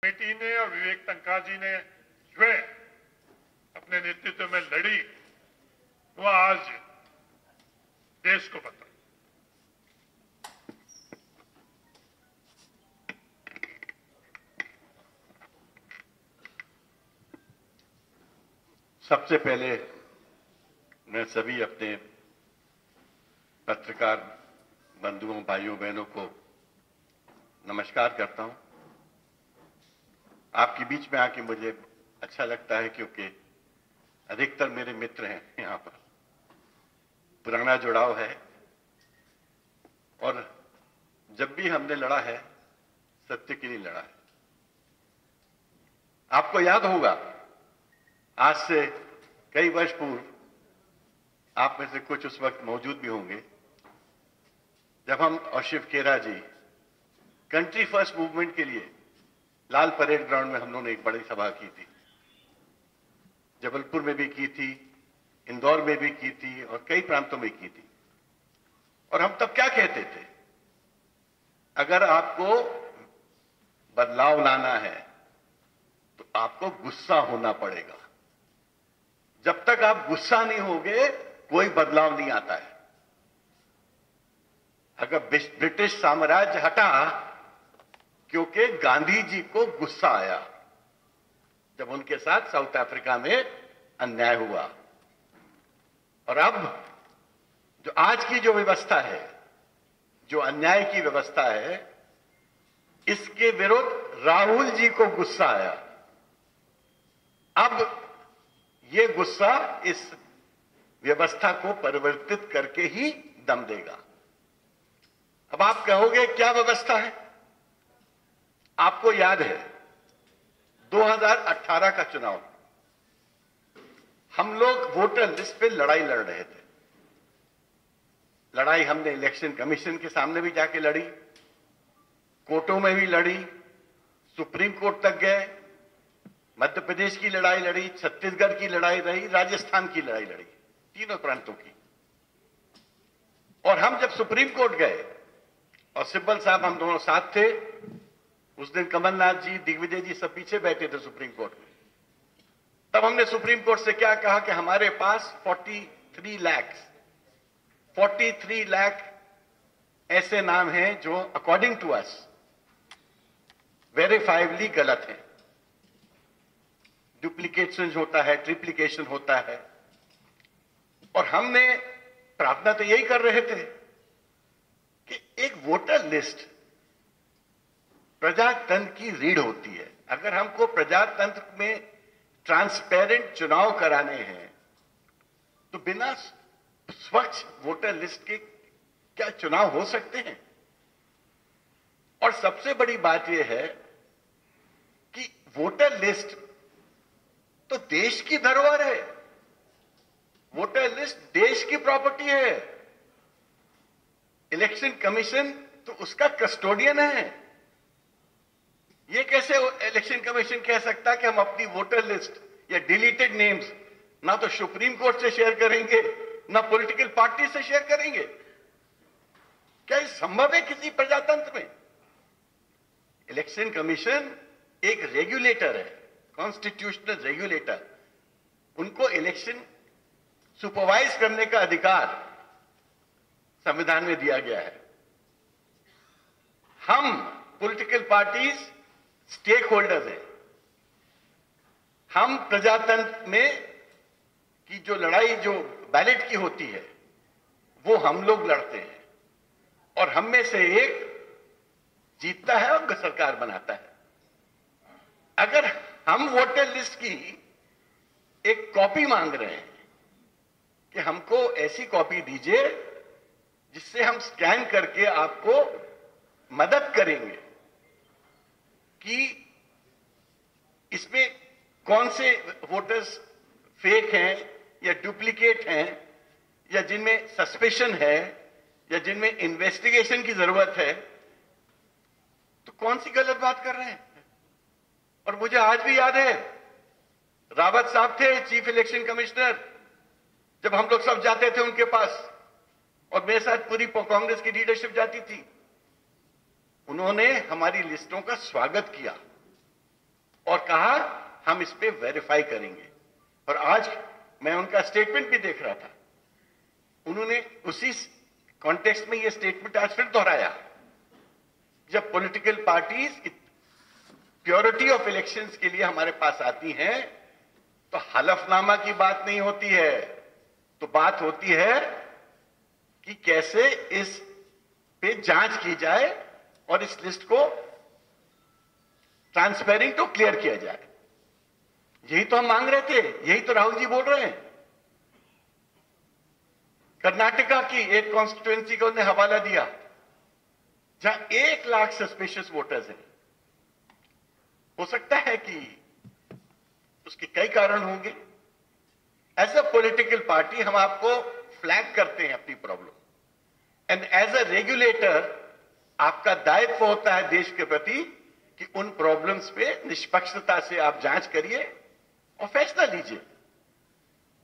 Committee ने और विवेक तन्खा जी ने स्वयं अपने नेतृत्व में लड़ी, वो आज देश को पता। सबसे पहले मैं सभी अपने पत्रकार बंधुओं, भाइयों, बहनों को नमस्कार करता हूं। आपके बीच में आके मुझे अच्छा लगता है क्योंकि अधिकतर मेरे मित्र हैं यहां पर, पुराना जुड़ाव है और जब भी हमने लड़ा है सत्य के लिए लड़ा है। आपको याद होगा आज से कई वर्ष पूर्व, आप में से कुछ उस वक्त मौजूद भी होंगे, जब हम और शिव खेरा जी कंट्री फर्स्ट मूवमेंट के लिए लाल परेड ग्राउंड में हम लोगों ने एक बड़ी सभा की थी। जबलपुर में भी की थी, इंदौर में भी की थी और कई प्रांतों में की थी। और हम तब क्या कहते थे, अगर आपको बदलाव लाना है तो आपको गुस्सा होना पड़ेगा। जब तक आप गुस्सा नहीं होगे कोई बदलाव नहीं आता है। अगर ब्रिटिश साम्राज्य हटा क्योंकि गांधी जी को गुस्सा आया जब उनके साथ साउथ अफ्रीका में अन्याय हुआ। और अब जो आज की जो व्यवस्था है, जो अन्याय की व्यवस्था है, इसके विरुद्ध राहुल जी को गुस्सा आया। अब ये गुस्सा इस व्यवस्था को परिवर्तित करके ही दम देगा। अब आप कहोगे क्या व्यवस्था है? आपको याद है 2018 का चुनाव, हम लोग वोटर लिस्ट पे लड़ाई लड़ रहे थे। लड़ाई हमने इलेक्शन कमीशन के सामने भी जाके लड़ी, कोर्टों में भी लड़ी, सुप्रीम कोर्ट तक गए, मध्य प्रदेश की लड़ाई लड़ी, छत्तीसगढ़ की लड़ाई रही, राजस्थान की लड़ाई लड़ी, तीनों प्रांतों की। और हम जब सुप्रीम कोर्ट गए और सिब्बल साहब हम दोनों साथ थे, उस दिन कमलनाथ जी, दिग्विजय जी सब पीछे बैठे थे सुप्रीम कोर्ट में। तब हमने सुप्रीम कोर्ट से क्या कहा कि हमारे पास 43 लाख ऐसे नाम हैं जो अकॉर्डिंग टू अस वेरीफाइबली गलत हैं। डुप्लीकेशन होता है, ट्रिप्लीकेशन होता है। और हमने प्रार्थना तो यही कर रहे थे कि एक वोटर लिस्ट प्रजातंत्र की रीढ़ होती है। अगर हमको प्रजातंत्र में ट्रांसपेरेंट चुनाव कराने हैं तो बिना स्वच्छ वोटर लिस्ट के क्या चुनाव हो सकते हैं? और सबसे बड़ी बात यह है कि वोटर लिस्ट तो देश की धरोहर है। वोटर लिस्ट देश की प्रॉपर्टी है। इलेक्शन कमीशन तो उसका कस्टोडियन है। ये कैसे इलेक्शन कमीशन कह सकता कि हम अपनी वोटर लिस्ट या डिलीटेड नेम्स ना तो सुप्रीम कोर्ट से शेयर करेंगे, ना पॉलिटिकल पार्टी से शेयर करेंगे? क्या ये संभव है किसी प्रजातंत्र में? इलेक्शन कमीशन एक रेगुलेटर है, कॉन्स्टिट्यूशनल रेगुलेटर। उनको इलेक्शन सुपरवाइज करने का अधिकार संविधान में दिया गया है। हम पॉलिटिकल पार्टीज स्टेक होल्डर्स हैं। हम प्रजातंत्र में की जो लड़ाई जो बैलेट की होती है वो हम लोग लड़ते हैं और हम में से एक जीतता है और सरकार बनाता है। अगर हम वोटर लिस्ट की एक कॉपी मांग रहे हैं कि हमको ऐसी कॉपी दीजिए जिससे हम स्कैन करके आपको मदद करेंगे कि इसमें कौन से वोटर्स फेक हैं या डुप्लीकेट हैं या जिनमें सस्पेशन है या जिनमें इन्वेस्टिगेशन की जरूरत है, तो कौन सी गलत बात कर रहे हैं? और मुझे आज भी याद है, रावत साहब थे चीफ इलेक्शन कमिश्नर, जब हम लोग सब जाते थे उनके पास और मेरे साथ पूरी कांग्रेस की लीडरशिप जाती थी, उन्होंने हमारी लिस्टों का स्वागत किया और कहा हम इस पे वेरीफाई करेंगे। और आज मैं उनका स्टेटमेंट भी देख रहा था, उन्होंने उसी कॉन्टेक्स्ट में ये स्टेटमेंट आज फिर दोहराया। जब political parties purity of elections के लिए हमारे पास आती हैं तो हलफनामा की बात नहीं होती है, तो बात होती है कि कैसे इस पे जांच की जाए और इस लिस्ट को ट्रांसपेरेंट और क्लियर किया जाए। यही तो हम मांग रहे थे, यही तो राहुल जी बोल रहे हैं। कर्नाटका की एक कॉन्स्टिट्यूएंसी का उन्हें हवाला दिया जहां 1 लाख सस्पिशियस वोटर्स हैं। हो सकता है कि उसके कई कारण होंगे। एज अ पॉलिटिकल पार्टी हम आपको फ्लैग करते हैं अपनी problem, and as a regulator आपका दायित्व होता है देश के प्रति कि उन प्रॉब्लम्स पे निष्पक्षता से आप जांच करिए और फैसला लीजिए।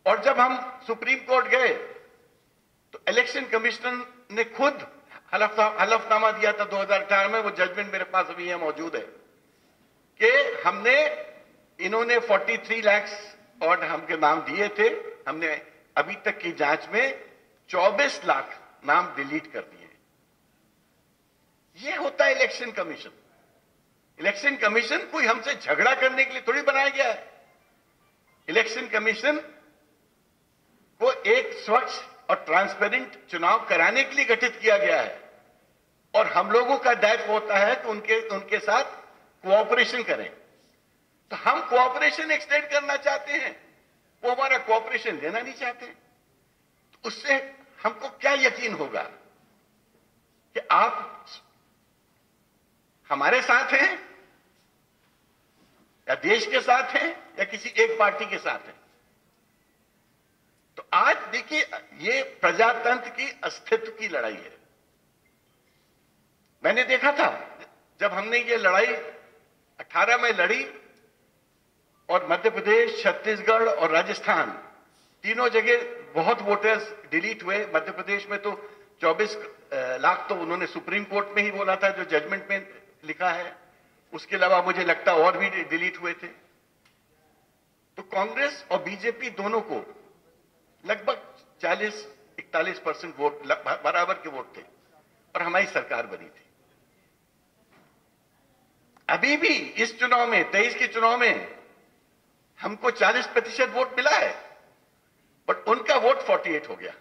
और जब हम सुप्रीम कोर्ट गए तो इलेक्शन कमिश्नर ने खुद हलफनामा दिया था 2018 में, वो जजमेंट मेरे पास अभी यहां मौजूद है, कि इन्होंने 43 लाख और हमके नाम दिए थे, हमने अभी तक की जांच में 24 लाख नाम डिलीट कर दिए। ये होता है इलेक्शन कमीशन। इलेक्शन कमीशन कोई हमसे झगड़ा करने के लिए थोड़ी बनाया गया है। इलेक्शन कमीशन को एक स्वच्छ और ट्रांसपेरेंट चुनाव कराने के लिए गठित किया गया है, और हम लोगों का दायित्व होता है कि उनके साथ कोऑपरेशन करें। तो हम कोऑपरेशन एक्सटेंड करना चाहते हैं, वो हमारा कोऑपरेशन लेना नहीं चाहते। तो उससे हमको क्या यकीन होगा कि आप हमारे साथ हैं या देश के साथ हैं या किसी एक पार्टी के साथ हैं। तो आज देखिए, ये प्रजातंत्र की अस्तित्व की लड़ाई है। मैंने देखा था जब हमने ये लड़ाई 18 में लड़ी और मध्य प्रदेश, छत्तीसगढ़ और राजस्थान तीनों जगह बहुत वोटर्स डिलीट हुए। मध्य प्रदेश में तो 24 लाख तो उन्होंने सुप्रीम कोर्ट में ही बोला था, जो जजमेंट में लिखा है। उसके अलावा मुझे लगता है और भी डिलीट हुए थे। तो कांग्रेस और बीजेपी दोनों को लगभग 40-41% वोट बराबर के वोट थे और हमारी सरकार बनी थी। अभी भी इस चुनाव में, 23 के चुनाव में हमको 40% वोट मिला है, बट उनका वोट 48 हो गया।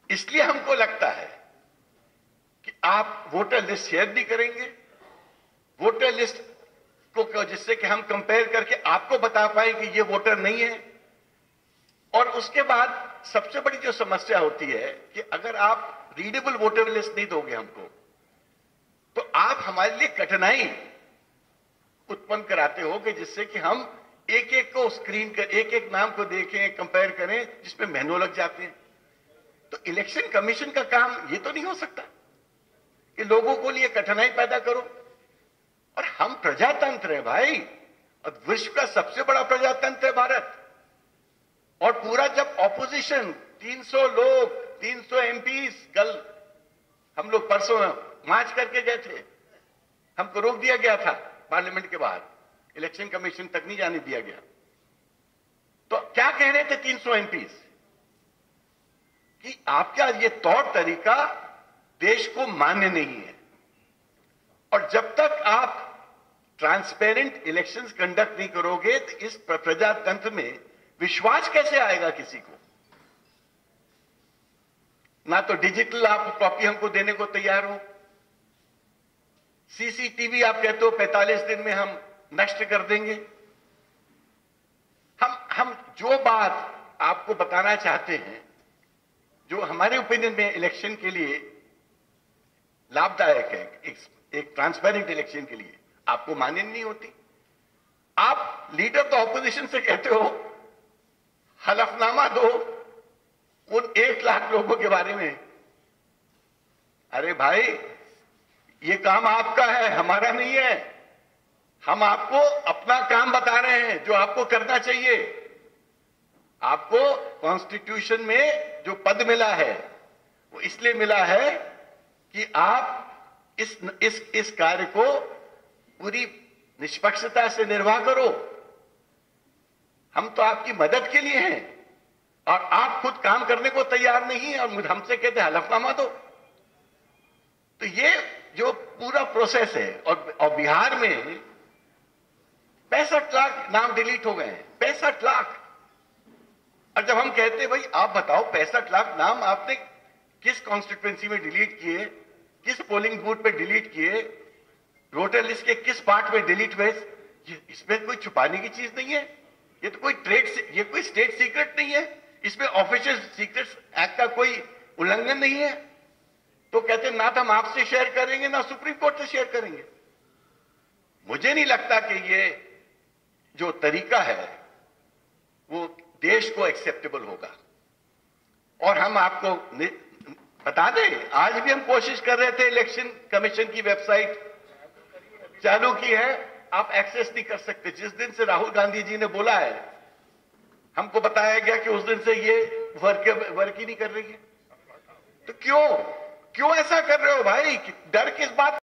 इसलिए हमको लगता है कि आप वोटर लिस्ट शेयर नहीं करेंगे, वोटर लिस्ट को जिससे कि हम कंपेयर करके आपको बता पाए कि ये वोटर नहीं है। और उसके बाद सबसे बड़ी जो समस्या होती है कि अगर आप रीडेबल वोटर लिस्ट नहीं दोगे हमको, तो आप हमारे लिए कठिनाई उत्पन्न कराते होगे, जिससे कि हम एक एक को स्क्रीन कर, एक एक नाम को देखें, कंपेयर करें, जिसमें महीनों लग जाते हैं। तो इलेक्शन कमीशन का काम ये तो नहीं हो सकता कि लोगों को लिए कठिनाई पैदा करो। और हम प्रजातंत्र है भाई, और विश्व का सबसे बड़ा प्रजातंत्र है भारत। और पूरा जब ऑपोजिशन 300 लोग, 300 एमपीज, कल हम लोग परसों मार्च करके गए थे, हमको रोक दिया गया था पार्लियामेंट के बाहर, इलेक्शन कमीशन तक नहीं जाने दिया गया। तो क्या कह रहे थे 300 एमपीज कि आपका ये तौर तरीका देश को मान्य नहीं है, और जब तक आप ट्रांसपेरेंट इलेक्शंस कंडक्ट नहीं करोगे तो इस प्रजातंत्र में विश्वास कैसे आएगा किसी को। ना तो डिजिटल आप कॉपी हमको देने को तैयार हो, सीसीटीवी आप कहते हो 45 दिन में हम नष्ट कर देंगे। हम जो बात आपको बताना चाहते हैं, जो हमारे ओपिनियन में इलेक्शन के लिए लाभदायक है, एक ट्रांसपेरेंट इलेक्शन के लिए, आपको मान्य नहीं होती। आप लीडर तो ऑपोजिशन से कहते हो हलफनामा दो उन 1 लाख लोगों के बारे में। अरे भाई, ये काम आपका है, हमारा नहीं है। हम आपको अपना काम बता रहे हैं जो आपको करना चाहिए। आपको कॉन्स्टिट्यूशन में जो पद मिला है वो इसलिए मिला है कि आप इस कार्य को पूरी निष्पक्षता से निर्वाह करो। हम तो आपकी मदद के लिए हैं और आप खुद काम करने को तैयार नहीं है और हमसे कहते हैं हलफनामा दो। तो ये जो पूरा प्रोसेस है और बिहार में 65 लाख नाम डिलीट हो गए हैं, 65 लाख। और जब हम कहते हैं भाई आप बताओ 65 लाख नाम आपने किस कॉन्स्टिट्यूएंसी में डिलीट किए, किस पोलिंग बूथ पे डिलीट किए, वोटर लिस्ट के किस पार्ट में डिलीट हुए, इसमें कोई छुपाने की चीज नहीं है। ये तो ये कोई स्टेट सीक्रेट नहीं है, इसमें ऑफिशियल सीक्रेट्स एक्ट का कोई उल्लंघन नहीं है। तो कहते ना तो हम आपसे शेयर करेंगे ना सुप्रीम कोर्ट से शेयर करेंगे। मुझे नहीं लगता कि ये जो तरीका है वो देश को एक्सेप्टेबल होगा। और हम आपको बता दें, आज भी हम कोशिश कर रहे थे, इलेक्शन कमीशन की वेबसाइट चालू की है, आप एक्सेस नहीं कर सकते। जिस दिन से राहुल गांधी जी ने बोला है, हमको बताया गया कि उस दिन से ये वर्क ही नहीं कर रही है। तो क्यों ऐसा कर रहे हो भाई? डर किस बात?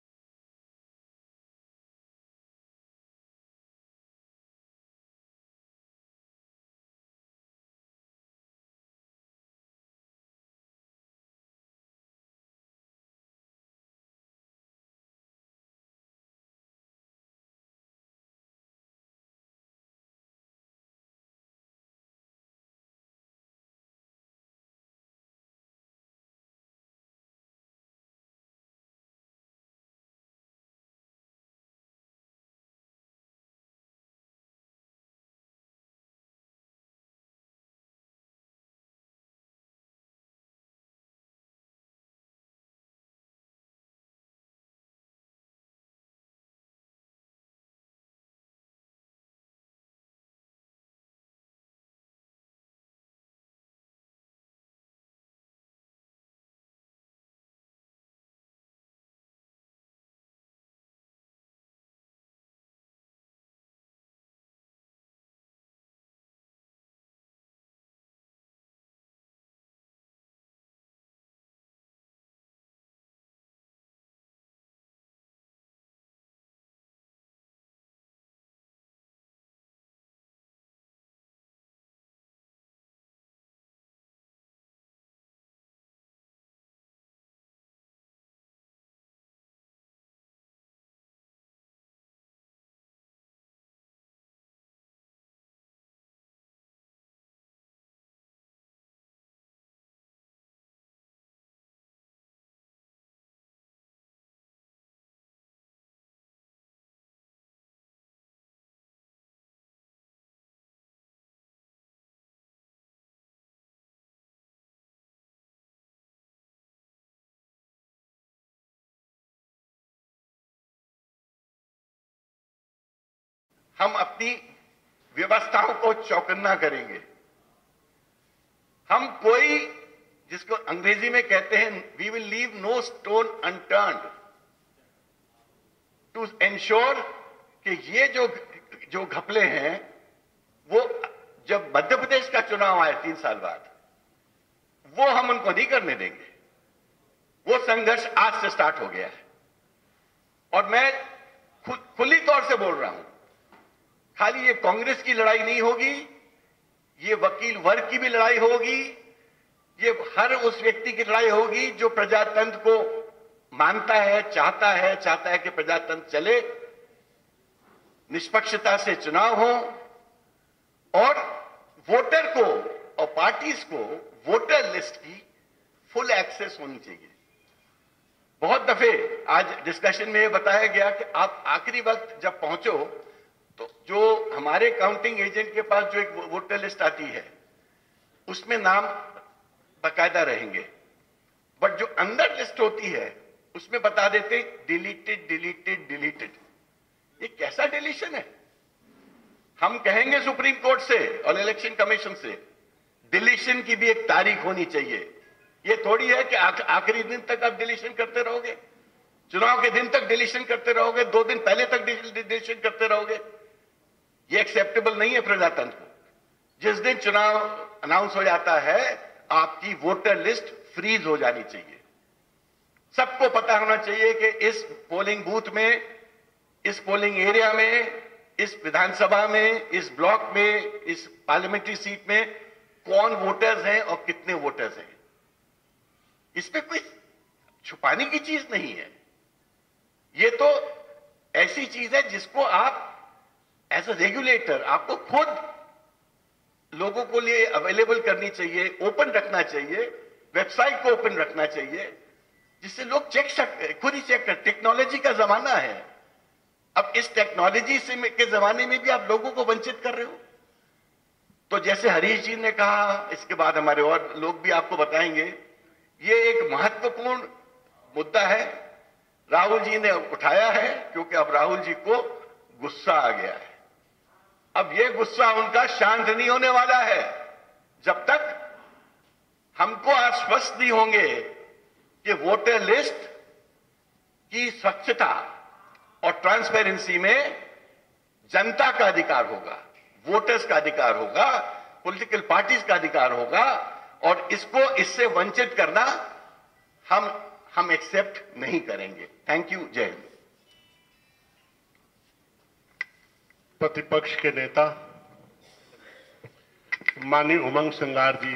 हम अपनी व्यवस्थाओं को चौकन्ना करेंगे। हम कोई, जिसको अंग्रेजी में कहते हैं, we will leave no stone unturned to ensure कि ये जो घपले हैं, वो जब मध्य प्रदेश का चुनाव आए 3 साल बाद, वो हम उनको नहीं करने देंगे। वो संघर्ष आज से स्टार्ट हो गया है और मैं खुली तौर से बोल रहा हूं, खाली ये कांग्रेस की लड़ाई नहीं होगी, ये वकील वर्ग की भी लड़ाई होगी, ये हर उस व्यक्ति की लड़ाई होगी जो प्रजातंत्र को मानता है, चाहता है कि प्रजातंत्र चले, निष्पक्षता से चुनाव हो और वोटर को और पार्टीज को वोटर लिस्ट की फुल एक्सेस होनी चाहिए। बहुत दफे आज डिस्कशन में यह बताया गया कि आप आखिरी वक्त जब पहुंचो तो जो हमारे काउंटिंग एजेंट के पास जो एक वोटर लिस्ट आती है उसमें नाम बकायदा रहेंगे, बट जो अंदर लिस्ट होती है उसमें बता देते डिलीटेड डिलीटेड डिलीटेड। ये कैसा डिलीशन है? हम कहेंगे सुप्रीम कोर्ट से और इलेक्शन कमीशन से, डिलीशन की भी एक तारीख होनी चाहिए। ये थोड़ी है कि आखिरी दिन तक आप डिलीशन करते रहोगे, चुनाव के दिन तक डिलीशन करते रहोगे, 2 दिन पहले तक डिलीशन करते रहोगे। ये एक्सेप्टेबल नहीं है प्रजातंत्र को। जिस दिन चुनाव अनाउंस हो जाता है, आपकी वोटर लिस्ट फ्रीज हो जानी चाहिए। सबको पता होना चाहिए कि इस पोलिंग बूथ में इस पोलिंग एरिया में, इस विधानसभा में, इस ब्लॉक में, इस पार्लियामेंट्री सीट में कौन वोटर्स हैं और कितने वोटर्स हैं। इसमें कोई छुपाने की चीज नहीं है। ये तो ऐसी चीज है जिसको आप एज अ रेगुलेटर आपको खुद लोगों को लिए अवेलेबल करनी चाहिए, ओपन रखना चाहिए, वेबसाइट को ओपन रखना चाहिए, जिससे लोग खुद ही चेक कर। टेक्नोलॉजी का जमाना है। अब इस टेक्नोलॉजी के जमाने में भी आप लोगों को वंचित कर रहे हो। तो जैसे हरीश जी ने कहा, इसके बाद हमारे और लोग भी आपको बताएंगे, ये एक महत्वपूर्ण मुद्दा है। राहुल जी ने उठाया है क्योंकि अब राहुल जी को गुस्सा आ गया है। अब ये गुस्सा उनका शांत नहीं होने वाला है जब तक हमको आश्वस्त नहीं होंगे कि वोटर लिस्ट की स्वच्छता और ट्रांसपेरेंसी में जनता का अधिकार होगा, वोटर्स का अधिकार होगा, पॉलिटिकल पार्टीज का अधिकार होगा, और इससे वंचित करना हम एक्सेप्ट नहीं करेंगे। Thank you. जय हिंद। प्रतिपक्ष के नेता माननीय उमंग संगार जी